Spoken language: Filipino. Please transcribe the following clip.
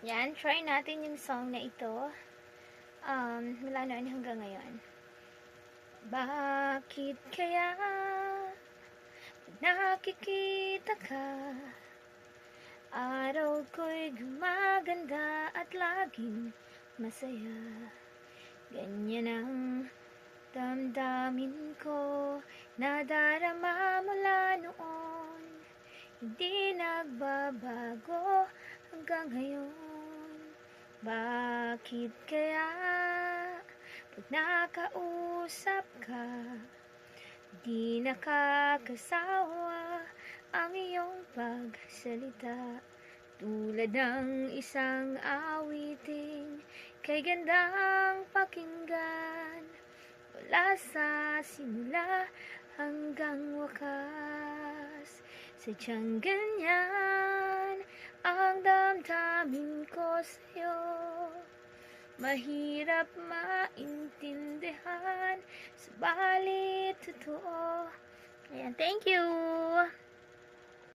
Yan, try natin yung song na ito. Mula noon hanggang ngayon. Bakit kaya nakikita ka, araw ko'y gumaganda at laging masaya. Ganyan ang damdamin ko, nadarama mula noon, hindi nagbabago hanggang ngayon. Bakit kaya pag nakausap ka, di nakakasawa ang iyong pagsalita, tulad ng isang awiting kay gandang pakinggan, wala sa simula hanggang wakas. Sadyang ganyan ang damdamin ko sa'yo, mahirap maintindihan, subalit totoo. Ayan, thank you!